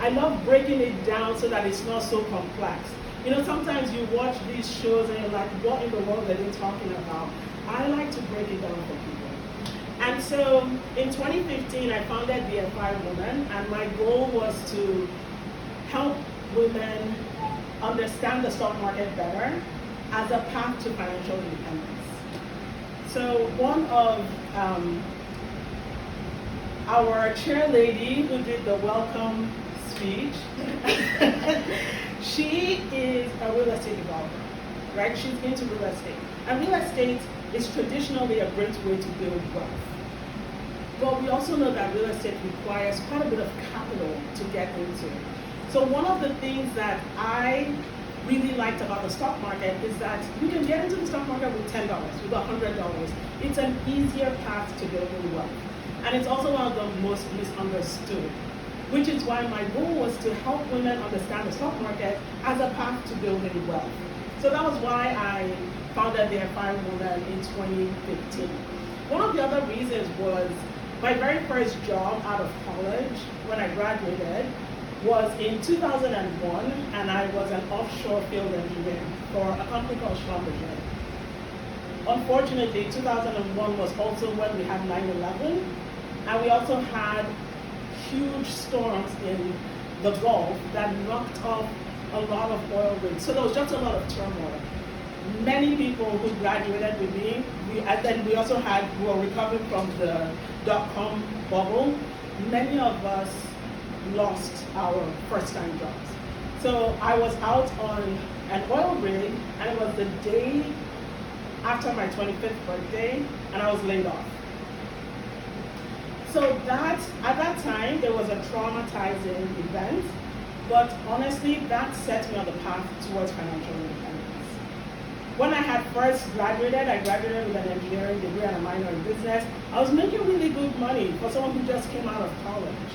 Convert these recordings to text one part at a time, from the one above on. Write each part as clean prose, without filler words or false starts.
I love breaking it down so that it's not so complex. You know, sometimes you watch these shows and you're like, what in the world are they talking about? I like to break it down for people. And so in 2015, I founded the FIWoman, and my goal was to help women understand the stock market better as a path to financial independence. So one of our chairlady who did the welcome speech, she is a real estate developer, right? She's into real estate. And real estate is traditionally a great way to build wealth. But we also know that real estate requires quite a bit of capital to get into it. So one of the things that I really liked about the stock market is that you can get into the stock market with $10, with $100. It's an easier path to building wealth. And it's also one of the most misunderstood, which is why my goal was to help women understand the stock market as a path to building wealth. So that was why I founded the FIWoman in 2015. One of the other reasons was my very first job out of college when I graduated was in 2001, and I was an offshore field engineer for a company called Schlumberger. Unfortunately, 2001 was also when we had 9/11, and we also had huge storms in the Gulf that knocked off a lot of oil rigs. So there was just a lot of turmoil. Many people who graduated with me, and then we also had, who were recovering from the dot-com bubble, many of us lost our first-time jobs. So I was out on an oil rig, and it was the day after my 25th birthday, and I was laid off. So that, at that time, there was a traumatizing event, but honestly, that set me on the path towards financial independence. When I had first graduated, I graduated with an engineering degree and a minor in business. I was making really good money for someone who just came out of college.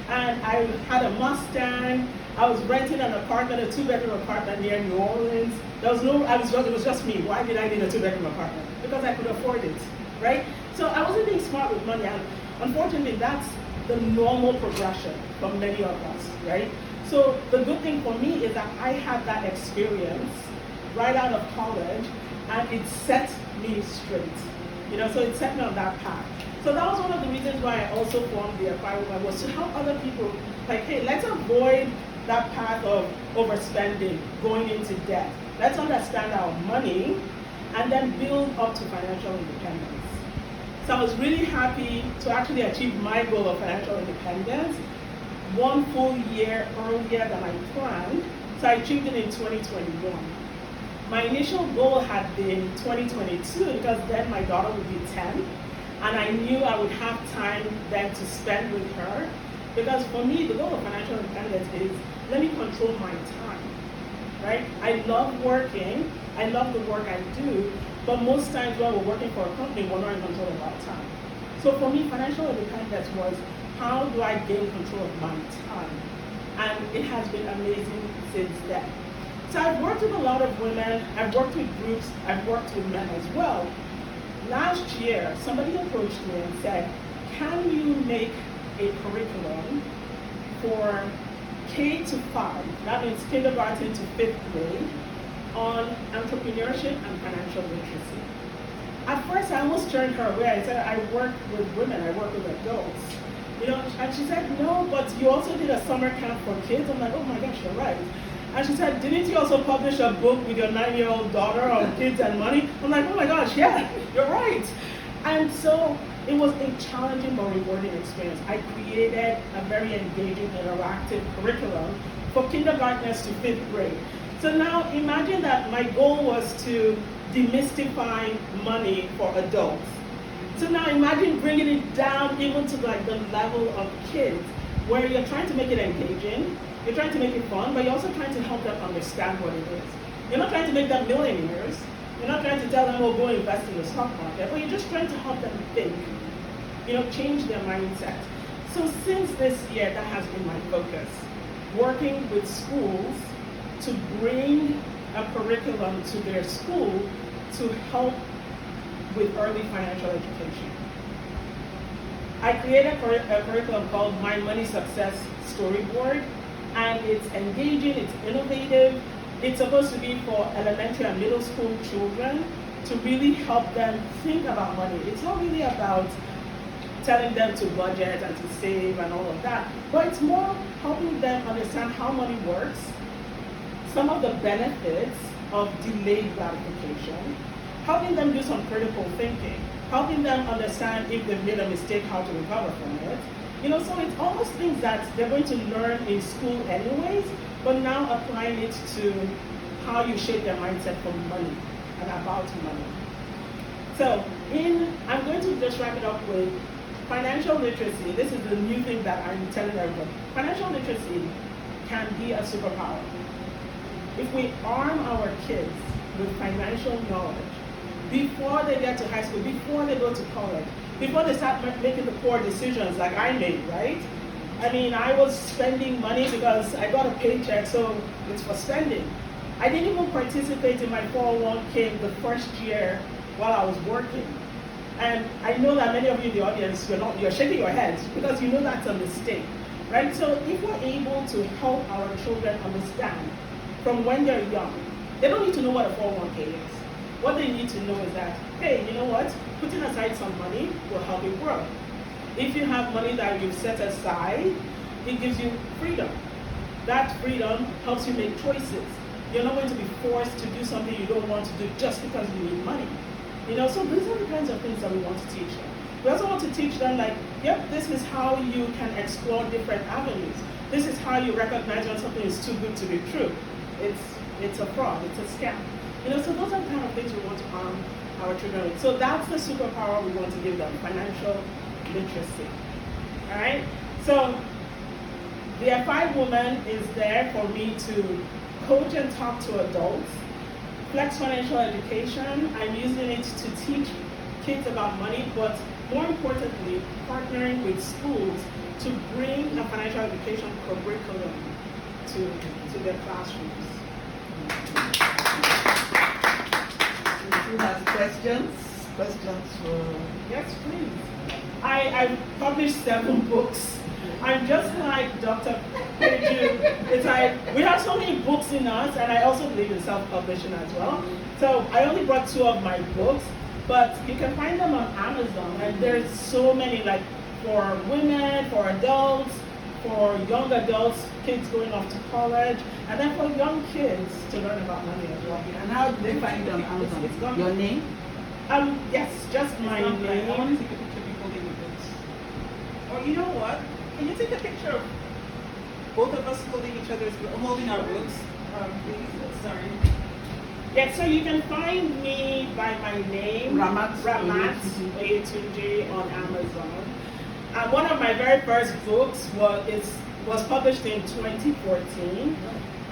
And I had a Mustang. I was renting an apartment, a two-bedroom apartment near New Orleans. There was no, it was just me. Why did I need a two-bedroom apartment? Because I could afford it, right? So I wasn't being smart with money, and unfortunately, that's the normal progression for many of us, right? So the good thing for me is that I had that experience right out of college, and it set me straight. You know, so it set me on that path. So that was one of the reasons why I also formed the FIWoman, was to help other people, like, hey, let's avoid that path of overspending, going into debt. Let's understand our money and then build up to financial independence. So I was really happy to actually achieve my goal of financial independence 1 full year earlier than I planned. So I achieved it in 2021. My initial goal had been 2022 because then my daughter would be 10. And I knew I would have time then to spend with her. Because for me, the goal of financial independence is, let me control my time, right? I love working, I love the work I do, but most times when we're working for a company, we're not in control of our time. So for me, financial independence was, how do I gain control of my time? And it has been amazing since then. So I've worked with a lot of women, I've worked with groups, I've worked with men as well. Last year, somebody approached me and said, can you make a curriculum for K to 5, that means kindergarten to 5th grade, on entrepreneurship and financial literacy? At first, I almost turned her away. I said, I work with women, I work with adults. You know, and she said, no, but you also did a summer camp for kids. I'm like, oh my gosh, you're right. And she said, didn't you also publish a book with your 9-year-old daughter on kids and money? I'm like, oh my gosh, yeah, you're right. And so it was a challenging but rewarding experience. I created a very engaging, interactive curriculum for kindergartners to 5th grade. So now imagine that my goal was to demystify money for adults. So now imagine bringing it down even to like the level of kids, where you're trying to make it engaging, you're trying to make it fun, but you're also trying to help them understand what it is. You're not trying to make them millionaires. You're not trying to tell them, oh, go invest in the stock market, but you're just trying to help them think, you know, change their mindset. So since this year, that has been my focus, working with schools to bring a curriculum to their school to help with early financial education. I created a curriculum called My Money Success Storyboard, and it's engaging, it's innovative. It's supposed to be for elementary and middle school children to really help them think about money. It's not really about telling them to budget and to save and all of that, but it's more helping them understand how money works, some of the benefits of delayed gratification, helping them do some critical thinking, helping them understand if they've made a mistake, how to recover from it. So it's almost things that they're going to learn in school anyways, but now applying it to how you shape their mindset for money and about money. So I'm going to just wrap it up with financial literacy. This is the new thing that I'm telling everybody. Financial literacy can be a superpower. If we arm our kids with financial knowledge before they get to high school, before they go to college, before they start making the poor decisions like I made, right? I mean, I was spending money because I got a paycheck, so it's for spending. I didn't even participate in my 401k the first year while I was working. And I know that many of you in the audience, you're shaking your heads because you know that's a mistake, right? So if we're able to help our children understand from when they're young, they don't need to know what a 401k is. What they need to know is that, hey, you know what? Putting aside some money will help you grow. If you have money that you've set aside, it gives you freedom. That freedom helps you make choices. You're not going to be forced to do something you don't want to do just because you need money. So these are the kinds of things that we want to teach them. We also want to teach them yep, this is how you can explore different avenues. This is how you recognize when something is too good to be true. It's a fraud, it's a scam. So those are the kind of things we want to arm our children with. So that's the superpower we want to give them, financial literacy. All right? So the FIWoman is there for me to coach and talk to adults. Flex Financial Education, I'm using it to teach kids about money, but more importantly, partnering with schools to bring a financial education curriculum to their classrooms. Who has questions? Questions for... Yes, please. I published 7 books. I'm just like Dr. Peju. It's like, we have so many books in us, and I also believe in self-publishing as well. So I only brought 2 of my books, but you can find them on Amazon, and there's so many, like for women, for adults, for young adults, kids going off to college, and then for young kids to learn about money as well. And how do they find it on Amazon? It's Your name? Yes, just my name. I want to take a picture before they do this. Or you know what? Can you take a picture of both of us holding each other's, holding our books? Please, sorry. Yeah, so you can find me by my name, Ramat Oyetunji on Amazon. One of my very first books was published in 2014,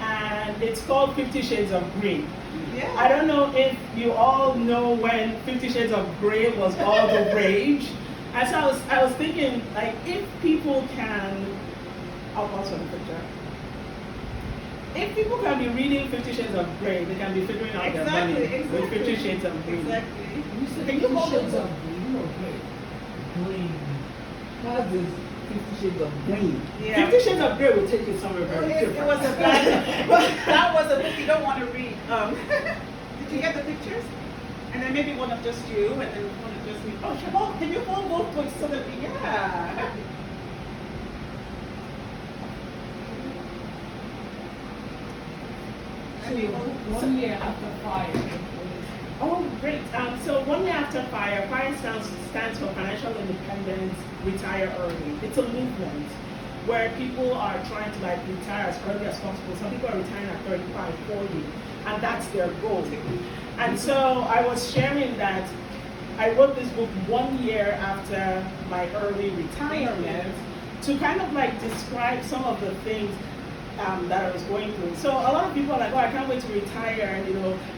and it's called 50 Shades of Green. Yeah. I don't know if you all know when 50 Shades of Grey was all the rage. And so I was thinking, like, if people can, I'll pause for the picture. If people can be reading 50 Shades of Grey, they can be figuring out their money with 50 Shades of Green. Exactly. You said 50 Shades of Green or Grey? Green. What is 50 Shades of Green? Yeah. 50 Shades of Grey will take you somewhere very different. It was a bad, that was a book you don't want to read. Did you get the pictures? And then maybe one of just you, and then one of just me. Oh, Shabbat, can you hold both books so that we, yeah. So 1 year after fire. Oh, great. So 1 year after FIRE, FIRE stands for Financial Independence, Retire Early. It's a movement where people are trying to retire as early as possible. Some people are retiring at 35, 40, and that's their goal. And so I was sharing that I wrote this book 1 year after my early retirement to kind of describe some of the things that I was going through. So a lot of people are like, oh, I can't wait to retire,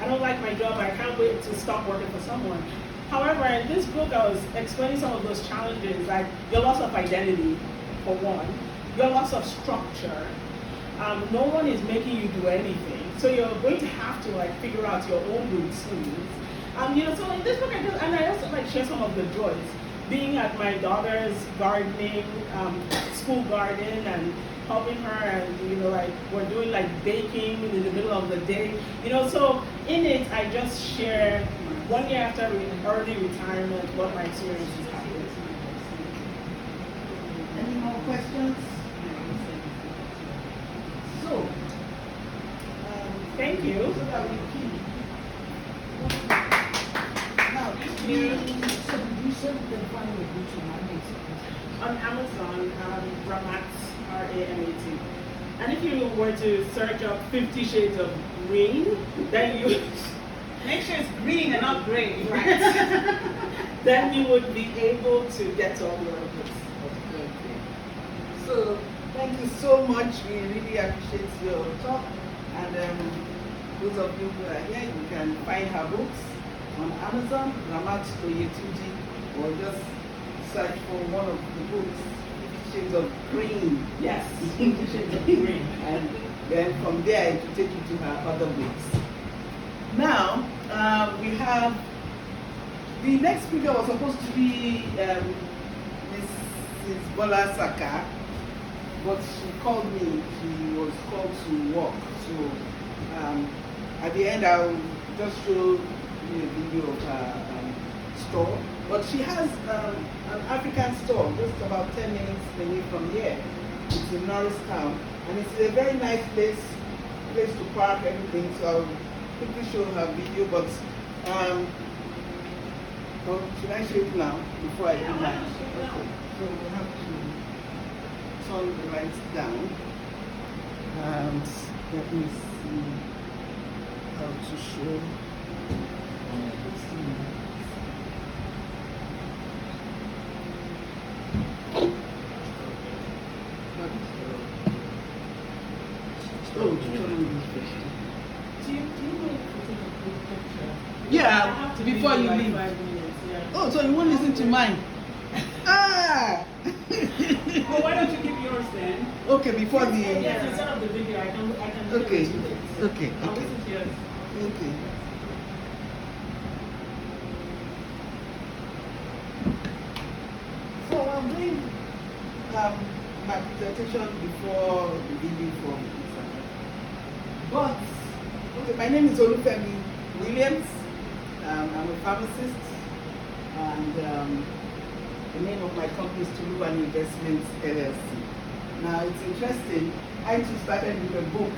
I don't like my job, I can't wait to stop working for someone. However, in this book, I was explaining some of those challenges, like your loss of identity, for one, your loss of structure. No one is making you do anything. So you're going to have to figure out your own routines. So in this book, I also share some of the joys. Being at my daughter's gardening, school garden, and helping her, and like we're doing like baking in the middle of the day. So in it, I just share 1 year after early retirement what my experiences have been. Any more questions? So, Thank you. so that we keep. Now, this year, you said you can find the books on Amazon. On Amazon, Ramat, R-A-M-A-T. And if you were to search up 50 Shades of Green, then you Make sure it's green and not gray. right. Then you would be able to get all your books. Okay. So, thank you so much. We really appreciate your talk. And those of you who are here, you can find her books on Amazon, Ramat Oyetunji, or just search for one of the books, 50 Shades of Green. Yes, 50 Shades of Green. And then from there, it will take you to her other books. Now, we have the next speaker was supposed to be Mrs. Bola Saka, but she called me. She was called to work. So at the end, I'll just show you a video of her store. But she has an African store just about 10 minutes away from here. It's in Norristown, and it's a very nice place to park, everything. So I'll quickly show her video, but well, should I show it now before I do that? Okay. So we'll have to turn the lights down, and let me see how to show. Oh, to turn on this picture. Do you want to take a quick picture? Yeah, I have to before leave you in like leave. 5 minutes, yeah. Oh, so you won't listen to mine? Ah! Well, why don't you give yours then? Okay, before the. Yes, instead of the video, I can Okay, do this. okay, I'll okay. listen to yours. Okay. So I'm doing my presentation before the video for but okay, my name is Olufemi Williams. I'm a pharmacist, and the name of my company is Tuluwan Investments LLC. Now it's interesting. I too started with a book.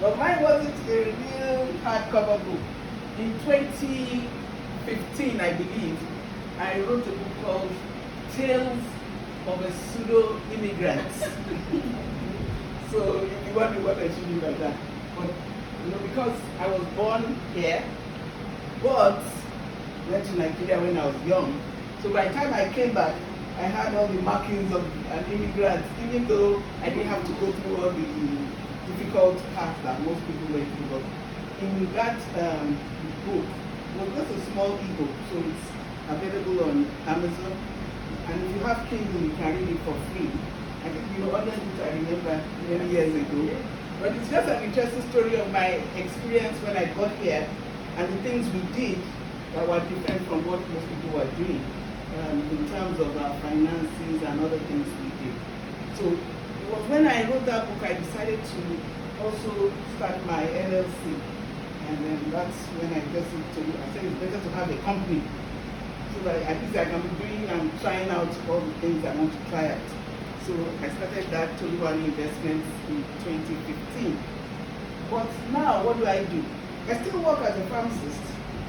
But mine wasn't a real hardcover book. In 2015, I believe, I wrote a book called Tales of a Pseudo-Immigrant. So if you wonder what I should do like that. But because I was born here, but went to Nigeria when I was young. So by the time I came back, I had all the markings of an immigrant, even though I didn't have to go through all the difficult path that most people went through. But in that book, it was just a small ebook, so it's available on Amazon. And if you have Kindle, you can read it for free. I think you ordered it, I remember, many years ago. But it's just an interesting story of my experience when I got here and the things we did that were different from what most people were doing in terms of our finances and other things we did. So it was when I wrote that book, I decided to also start my LLC. And then that's when I just I said it's better to have a company so that at least I can be doing and trying out all the things I want to try out. So I started that Tuluwan Investments in 2015. But now, what do? I still work as a pharmacist,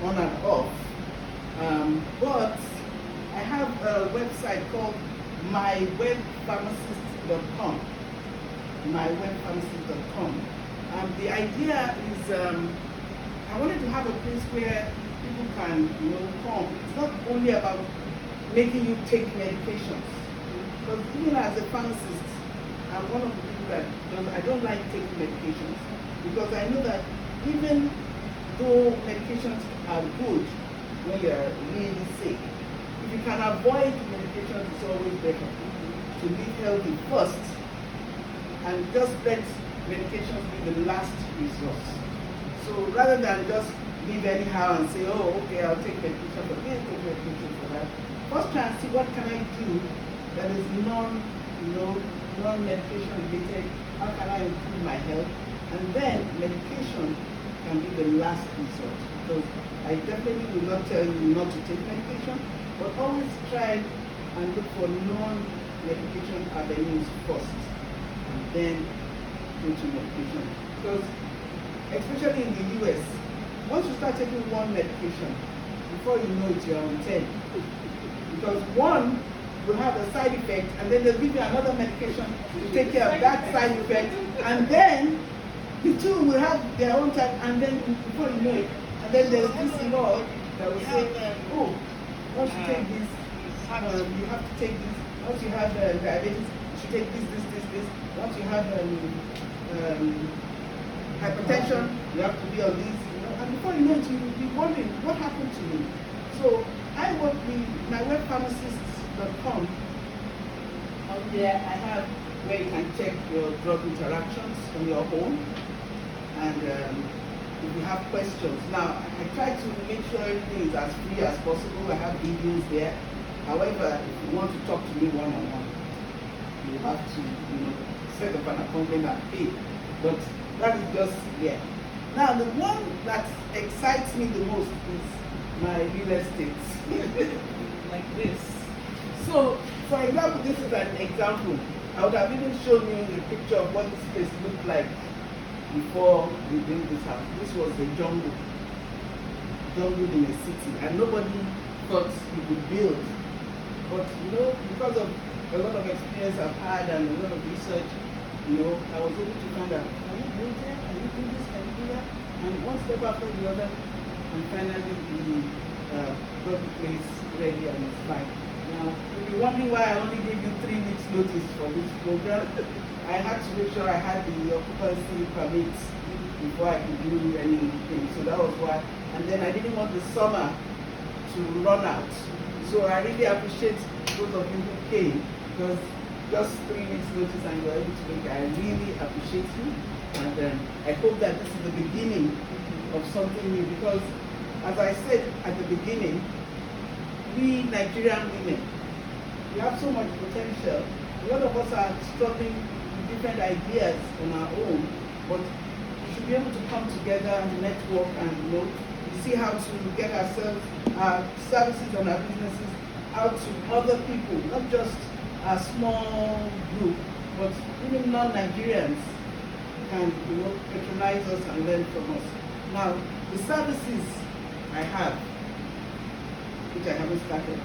on and off. But I have a website called mywebpharmacist.com. mywebpharmacist.com. The idea is I wanted to have a place where people can, come. It's not only about making you take medications. Because even as a pharmacist, I'm one of the people that I don't like taking medications, because I know that even though medications are good when you're really sick, if you can avoid medications, it's always better to live healthy first and just let medications be the last resort. So rather than just live anyhow and say, oh, okay, I'll take medication for this, take medication for that, first try and see what can I do that is non-medication related, how can I improve my health? And then medication can be the last resort. So I definitely will not tell you not to take medication, but always try and look for non-medication avenues first, and then go to medication. Because especially in the US, once you start taking one medication, before you know it, you're on 10. Because one will have a side effect, and then they'll give you another medication to take care of that side effect, and then the two will have their own time, and then before you know it, and then there's this law that will say, oh, once you take this, you have to take this. Once you have diabetes, you should take this. Once you have hypertension, you have to be on this. And before you know it, you'll be wondering, what happened to me? So I work with my webpharmacist.com. Out there, I have where you can check your drug interactions on your own. And if you have questions. Now, I try to make sure everything is as free as possible. I have videos there. However, if you want to talk to me one-on-one, you have to, set up an appointment and pay. But that is just, yeah. Now, the one that excites me the most is my real estate. Like this. So, for example, this is an example. I would have even shown you a picture of what this place looked like before we built this house. This was the jungle in a city, and nobody thought you could build. But because of a lot of experience I've had and a lot of research, I was able to find out, can you build there? Can you do this? Can you do that? And one step after the other, and finally we got the place ready and it's fine. Now, if you're wondering why I only gave you 3 weeks notice for this program, I had to make sure I had the occupancy permits before I could do anything. So that was why. And then I didn't want the summer to run out. So I really appreciate those of you who came, because just 3 weeks notice and you're able to make it. I really appreciate you. And I hope that this is the beginning of something new, because as I said at the beginning, we Nigerian women, we have so much potential. A lot of us are struggling with different ideas on our own, but we should be able to come together and network and see how to get ourselves, our services and our businesses out to other people, not just a small group, but even non-Nigerians can patronize us and learn from us. Now, the services I have, which I haven't started,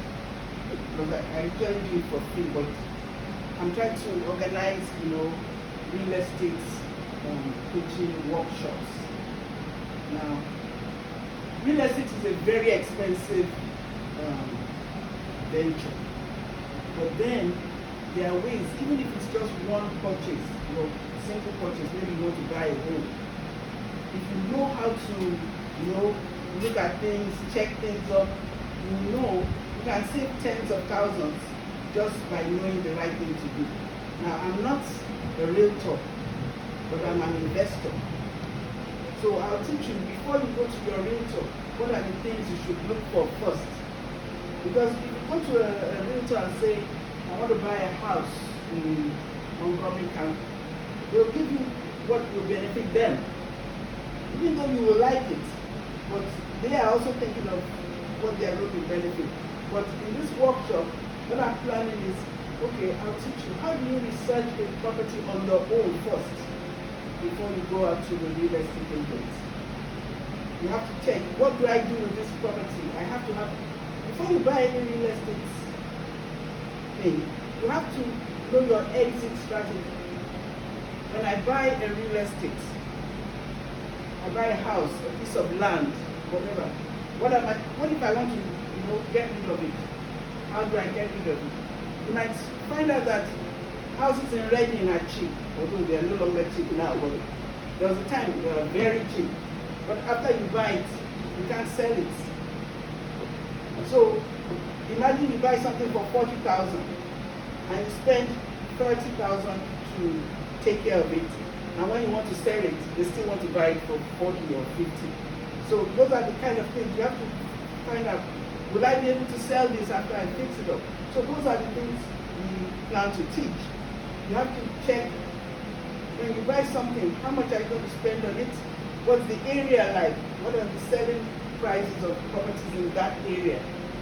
because I joined you for free, but I'm trying to organize, real estate coaching workshops. Now, real estate is a very expensive venture, but then there are ways, even if it's just one purchase, simple purchase, maybe you want to buy a home. If you know how to, look at things, check things up, you can save tens of thousands just by knowing the right thing to do. Now, I'm not a realtor, but I'm an investor. So I'll teach you, before you go to your realtor, what are the things you should look for first. Because if you go to a realtor and say, I want to buy a house in Montgomery County, they'll give you what will benefit them. Even though you will like it, but they are also thinking of what they are going to benefit. But in this workshop, what I'm planning is, okay, I'll teach you how do you research a property on your own first before you go out to the real estate agents. You have to check, what do I do with this property? I have to have, before you buy any real estate thing, you have to know your exit strategy. When I buy a real estate, I buy a house, a piece of land, whatever. What if I want to, get rid of it? How do I get rid of it? You might find out that houses in Reading are cheap, although they are no longer cheap now, but there was a time they were very cheap. But after you buy it, you can't sell it. So imagine you buy something for 40,000 and you spend 30,000 to take care of it. And when you want to sell it, they still want to buy it for 40 or 50. So those are the kind of things you have to find out. Will I be able to sell this after I fix it up? So those are the things we plan to teach. you have to check when you buy something, how much are you going to spend on it? What's the area like? What are the selling prices of properties in that area?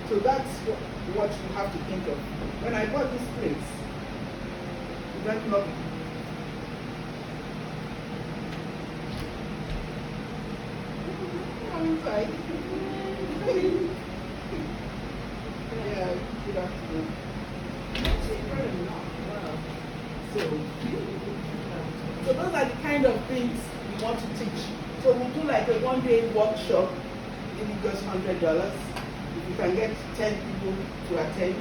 So that's what you have to think of. When I bought this place, it went not. I'm inside. Yeah, good afternoon. So those are the kind of things we want to teach. So we'll do like a one-day workshop, maybe just $100. If you can get 10 people to attend,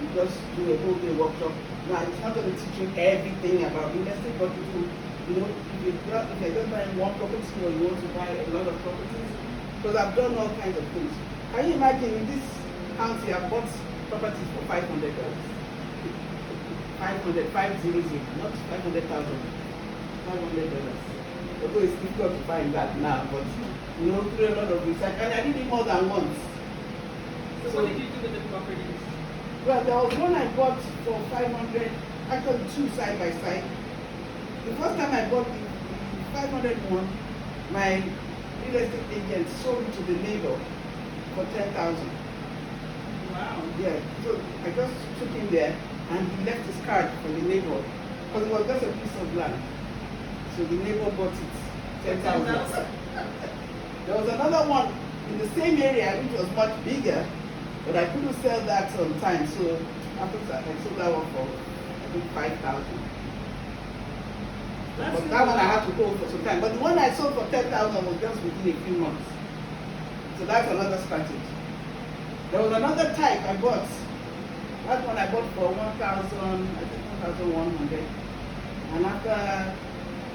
you just do a whole day workshop. Now it's not going to teach you everything about real estate, but you know, if you're just buying one property or you want to buy a lot of properties, because I've done all kinds of things. Can you imagine in this county I bought properties for $500? 500, 500, not 500,000. $500. Although it's difficult to find that now, but you know, through a lot of research, and I did it more than once. So what did you do with the properties? Well, there was one I bought for 500, actually two side by side. The first time I bought the 500 one, my real estate agent sold it to the neighbor for 10,000. Wow. Yeah, so I just took him there and he left his card for the neighbor because it was just a piece of land. So the neighbor bought it 10,000. There was another one in the same area which was much bigger, but I couldn't sell that on time. So after that, I sold that one for I think 5,000. But that one I had to hold for some time. But the one I sold for 10,000 was just within a few months. So that's another strategy. There was another type I bought. That one I bought for 1,000, I think 1,100. And after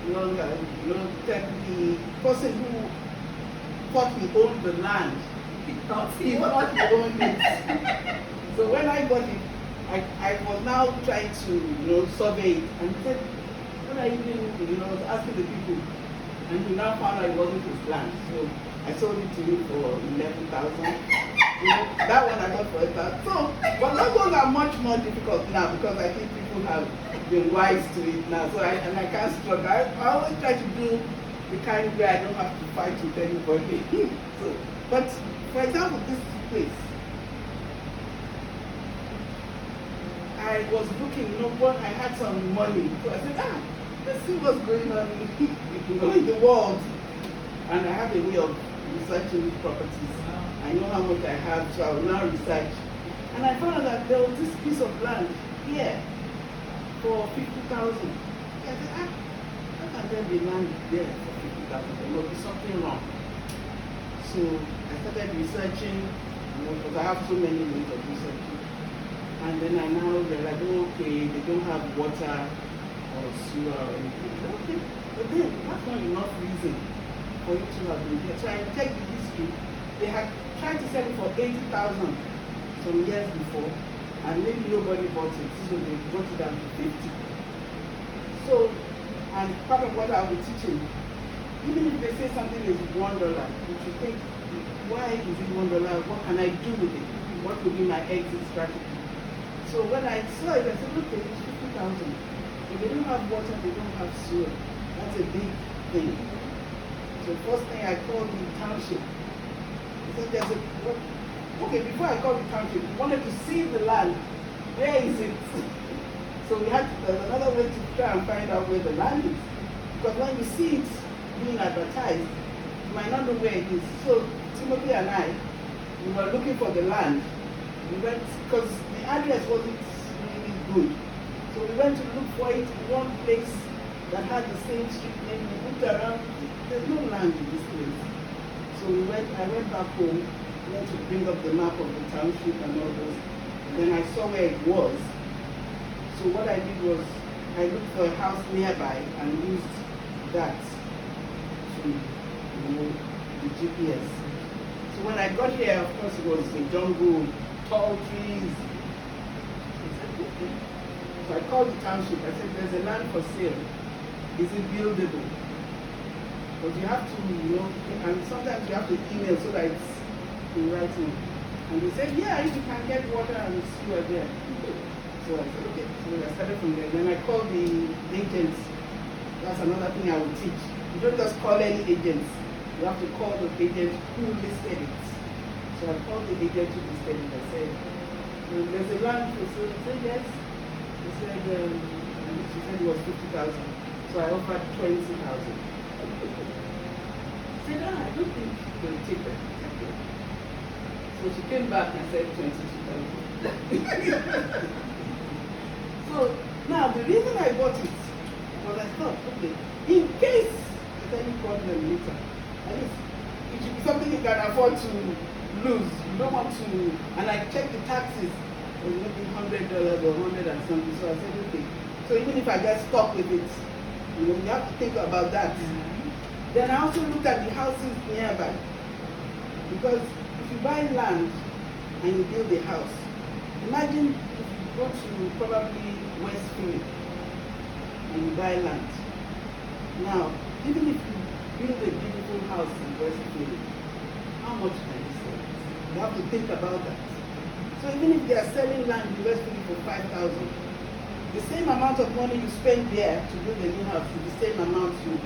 the person who thought he owned the land, he thought he owned it. So when I got it, I was now trying to survey it, and he said, what are you doing? I was asking the people, and he now found out it wasn't his land. So I sold it to him for 11,000. That one I got for 1,000. So, but those ones are much more difficult now because I think people have been wise to it now. So I can't struggle. I always try to do the kind where I don't have to fight with anybody. So, but for example, this place, I was looking, I had some money. So I said, let's see what's going on in the world. And I have a way of researching properties. I know how much I have, so I will now research. And I found out that there was this piece of land here for 50,000. I said, how can there be land there for 50,000? There must be something wrong. So I started researching, because I have so many ways of researching. And then I now realized, okay, they don't have water or sewer or anything. Okay, but then that's not enough reason for you to have been here. So I checked the history. They had tried to sell it for 80,000 some years before, and maybe nobody bought it, so they brought it down to 50. So, and part of what I'll be teaching, even if they say something is $1, you should think, why is it $1? What can I do with it? What would be my exit strategy? So when I saw it, I said, look, it's 50,000. If they don't have water, they don't have sewer. That's a big thing. So first thing I called the township. I said, okay, before I called the township, we wanted to see the land. Where is it? So there's another way to try and find out where the land is. Because when you see it being advertised, you might not know where it is. So Timothy and I, we were looking for the land. We went, because the address wasn't really good. So we went to look for it in one place that had the same street name. We looked around, there's no land in this place. So I went back home, went to bring up the map of the township and all those. And then I saw where it was. So what I did was, I looked for a house nearby and used that to, the GPS. So when I got here, of course, it was a jungle, tall trees. So I called the township. I said, there's a land for sale. Is it buildable? But you have to, and sometimes you have to email so that it's in writing. And they said, yeah, you can get water and sewer there. So I said, okay. So I started from there. Then I called the agents. That's another thing I will teach. You don't just call any agents. You have to call the agent who listed it. So I called the agent who listed it. I said, there's a land for sale. He said, yes. He said, she said it was 50,000. So I offered 20,000. I said, I don't think they'll take that. Okay. So she came back and said 22,000. So now the reason I bought it was I thought, okay, in case there's any problem later, at least it should be something you can afford to lose. You don't want to, and I checked the taxes, it was maybe $100 or 100 and something. So I said, okay. So even if I get stuck with it, you have to think about that. Then I also looked at the houses nearby. Because if you buy land and you build a house, imagine if you go to probably West Philly and you buy land. Now, even if you build a beautiful house in West Philly, how much can you sell it? You have to think about that. So even if they are selling land in West Philly for 5,000, the same amount of money you spend there to build a new house is the same amount you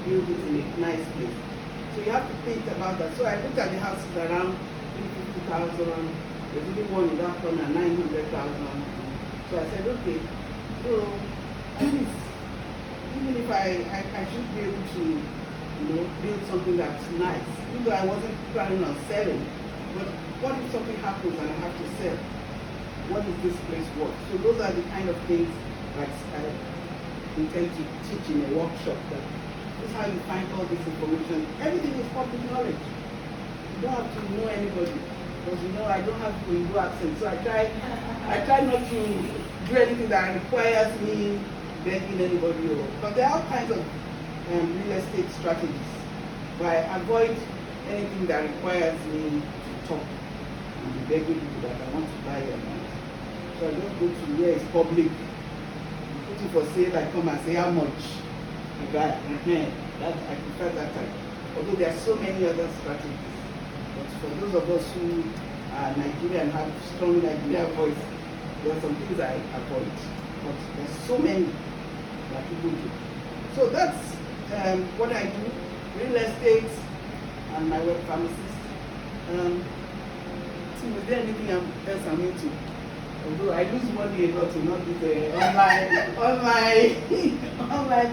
build it in a nice place. So you have to think about that. So I looked at the houses around 50,000. There's even one in that corner, 900,000. So I said, okay, so at least, even if I should be able to, build something that's nice. Even though I wasn't planning on selling, but what if something happens and I have to sell? What is this place worth? So those are the kind of things that I intend to teach in a workshop. That this is how you find all this information. Everything is public knowledge. You don't have to know anybody. Because I don't have Igbo accent. So I try not to do anything that requires me begging anybody. But there are all kinds of real estate strategies. But I avoid anything that requires me to talk and be begging people that I want to buy their land. So I don't go to where it's public. Put it for sale, I come and say how much I buy. That I prefer that type. Although there are so many other strategies. But for those of us who are Nigerian, have strong Nigerian voice, there are some things I avoid. But there's so many that people do. So that's what I do. Real estate and my web pharmacist. So is there anything else I'm into? Although I lose money a lot to not do the online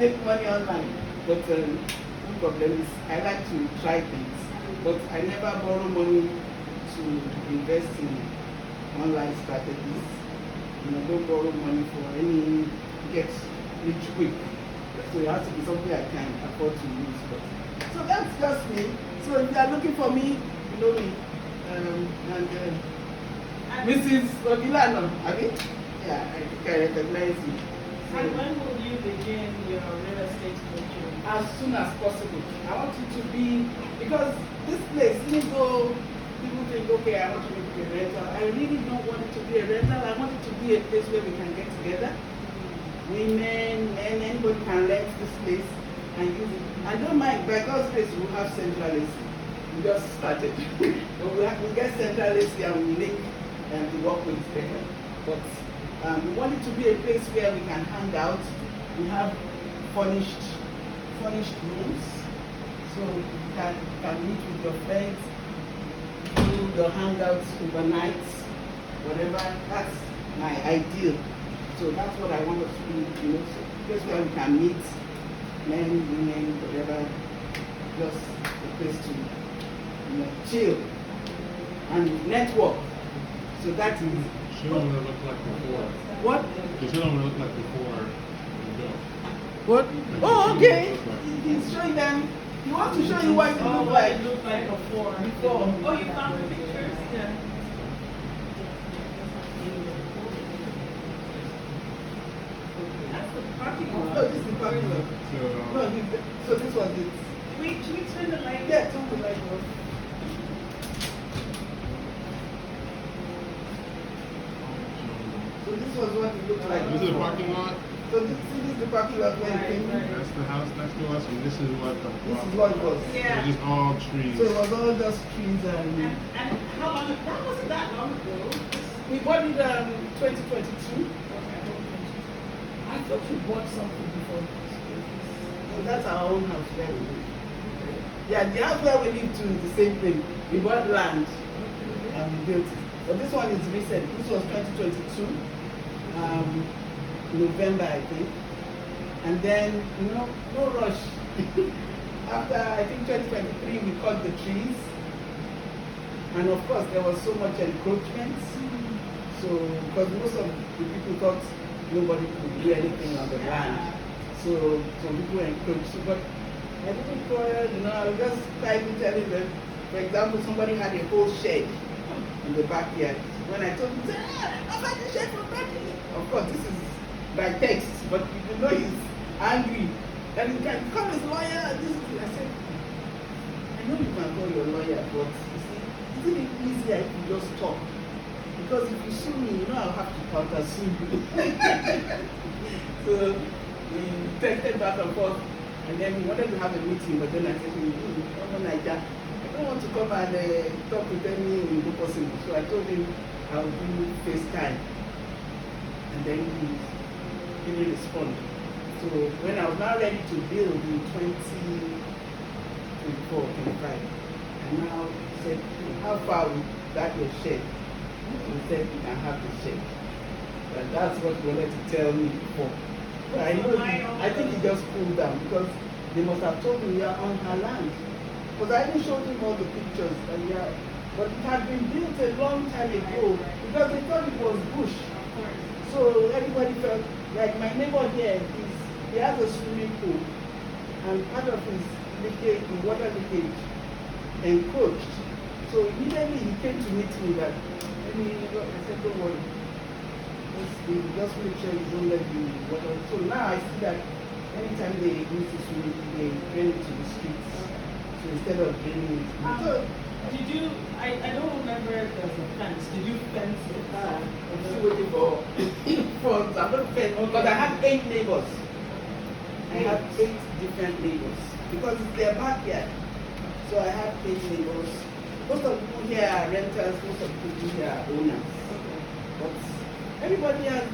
make money online. But no problem is I like to try things. But I never borrow money to invest in online strategies. I don't borrow money for any get rich quick. So it has to be something I can afford to use. So that's just me. So if you are looking for me, you know me. Mrs. Odilano, yeah, I think I recognize you. So, And when will you begin your real estate coaching? as soon as possible. I want it to be, because this place, even though people think, okay, I want to make it a rental, I really don't want it to be a rental. I want it to be a place where we can get together. Women, men, anybody can rent this place and use it. I don't mind, by God's grace, we'll have central AC. We just started. But we get central AC and we make the work with better. But we want it to be a place where we can hang out. We have furnished rooms, so you can meet with your friends, do your hangouts overnight, whatever. That's my ideal. So that's what I want us to do. So place where we can meet, men, women, whatever. Just a place to chill and network. So that is. Show them what it looked like before. What? Just show them what it looked like before you go. What? Oh, okay. He's showing them. He wants to show you what it looked like. It looked like before. Oh, you found the pictures? Yeah. That's the parking lot. No, this is the parking lot. No, so this was it. Should we turn the light? Yeah, turn the light off. So this was what it looked like. This is the parking lot. So this is the parking lot where it came. That's the house next to us, and this is what the. This is what it was. Yeah. It's just all trees. So it was all just trees And how long? That wasn't that long ago. we bought it 2022. thought you bought something before. So that's our own house where we live. Yeah, the house where we live too is the same thing. We bought land and we built it. But this one is recent. This was 2022, November, I think. And then, no rush. After, I think, 2023, we cut the trees. And of course, there was so much encroachment. So, because most of the people thought nobody could do anything on the land. So, some people encroached. So, but I didn't quarrel, I was just trying to tell you that, for example, somebody had a whole shed in the backyard. When I told him, I've had the shed for 30 years. Of course, this is by text, but you know he's angry. And he can call his lawyer. And this is, I said, I know you can call your lawyer, but you see, isn't it easier if you just talk? Because if you sue me, I'll have to counter sue you. So we texted back and forth. And then we wanted to have a meeting, but then I said, Niger, I don't want to come and talk with any Igbo person. So I told him I'll do FaceTime. And then he didn't respond. So when I was now ready to build in 2024, 25, I now said, how far would that your shed? He said, you can have the shed. And that's what he wanted to tell me before. I think he just cooled down because they must have told me we are on her land. Because I even showed him all the pictures. And but it had been built a long time ago because they thought it was bush. So everybody felt like my neighbor here, he has a swimming pool. And part of his leakage, the water leakage, encroached. So immediately he came to meet me that, I said, don't worry. Just make sure you don't let the water. So now I see that anytime they use the swimming pool, they drain it to the streets. So instead of draining it. So, did you, I don't remember if there was a fence. Did you fence it? I'm still waiting for I'm not fence, because I have 8 neighbors. I have 8 different neighbors. Because it's their backyard. So I have 8 neighbors. Most of the people here are renters, most of the people here are owners. But everybody has,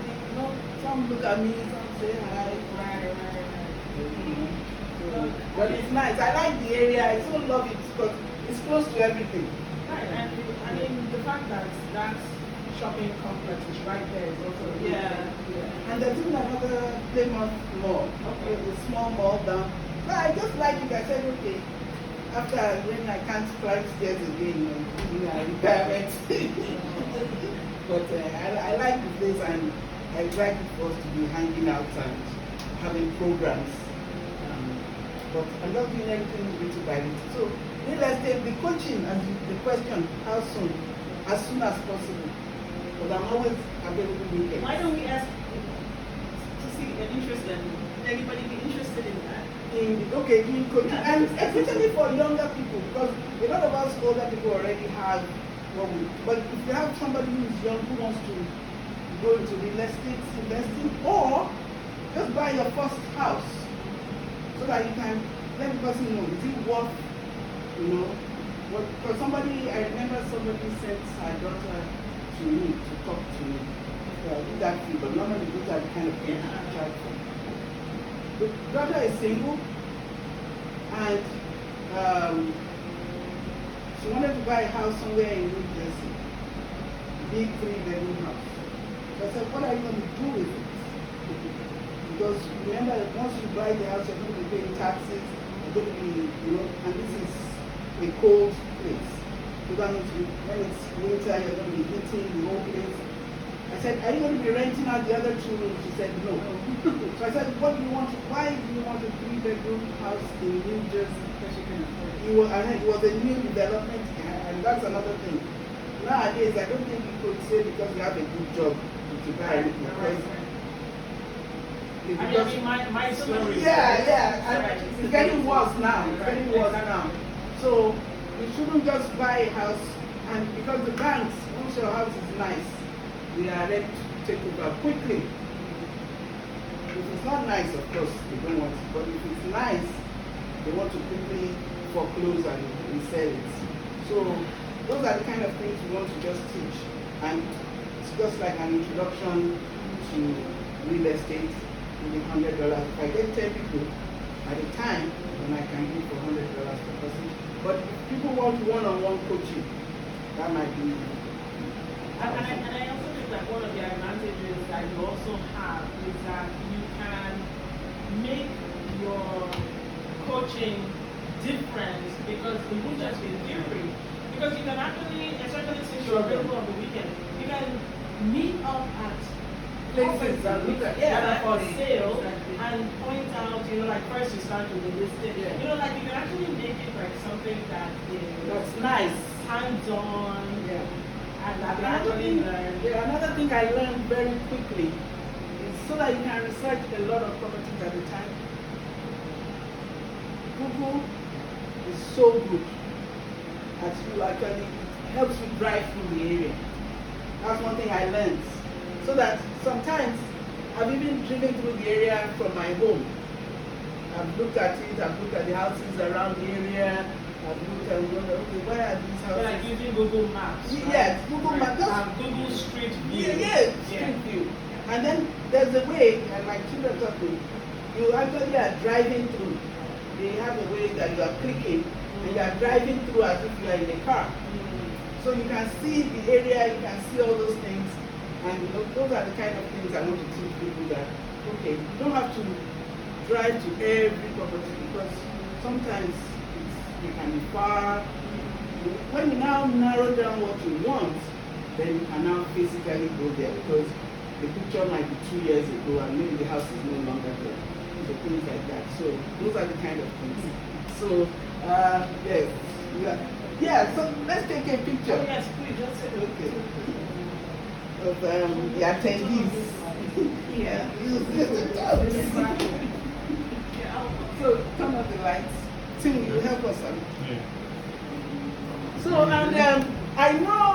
some look at me, some say hi. But it's nice. I like the area. I so love it because it's close to everything. Right, and I mean, the fact that that shopping complex is right there is also And there's even another Plymouth mall. Okay. A small mall down. But I just like it. I said, okay. After when I can't climb stairs again, in my retirement. But I like the place and I like it for us to be hanging out and having programs. But I love doing everything little by little. So, real estate, the coaching and the question, how soon? As soon as possible. Because I'm always available weekends. Why don't we ask to see an interest in anybody be interested in that? Doing coaching. And especially for younger people, because a lot of us older people already have what we. But if you have somebody who is young who wants to go into real estate investing, or just buy your first house, so that you can let the person know, is it worth, because I remember somebody sent her daughter to me to talk to me. So I did that fee, but normally those are the kind of things I charge for. The daughter is single, and she wanted to buy a house somewhere in New Jersey, big 3-bedroom house. So I said, what are you going to do with it? Because remember, once you buy the house, you're going to be paying taxes, you're going to be, and this is a cold place. So that means when it's winter, you're going to be heating the whole place. I said, are you going to be renting out the other 2 rooms? She said, no. So I said, why do you want a 3-bedroom house in New Jersey? It was a new development, and that's another thing. Nowadays, I don't think you could say because you have a good job, you should buy it. My story. It's getting worse now. So you shouldn't just buy a house, and because the banks, once your house is nice, they are ready to take over quickly. If it's not nice, of course, they don't want it. But if it's nice, they want to quickly foreclose and resell it. So those are the kind of things we want to just teach. And it's just like an introduction to real estate. maybe $100. If I get 10 people at a time, then I can give for $100 per person. But if people want one-on-one coaching, that might be. And I also think that one of the advantages that you also have is that you can make your coaching different because it won't just be theory. Because you can actually, especially since you're available on the weekend, you can meet up at Places that look at, that are for exactly, sale exactly. and point out, you know, like first you start with the listing. Yeah. You know, like you can actually make it like something that is That's nice. hands-on Yeah. and that you Another actually thing, learn. yeah, another thing I learned very quickly is so that you can research a lot of properties at a time. Google is so good at you actually helps you drive through the area. That's one thing I learned. So that sometimes I've even driven through the area from my home. I've looked at it, I've looked at the houses around the area, I've looked at okay, where are these You're houses? like using Google Maps. Right? Yes, Google Maps. Just Google Street View. yeah, street view. And then there's a way, and my children taught me, you actually are driving through. They have a way that you are clicking, and you are driving through as if you are in a car. So you can see the area, you can see all those things, and those are the kind of things I want to teach people that, okay, you don't have to drive to every property because sometimes it can be far. When you now narrow down what you want, then you can now physically go there because the picture might be 2 years ago and maybe the house is no longer there. So things like that. So those are the kind of things. So yes, yeah. So let's take a picture. Oh, yes, please, just say Okay. Of the attendees. Yeah. So turn off the lights. Tim, you help us. Yeah. So and I know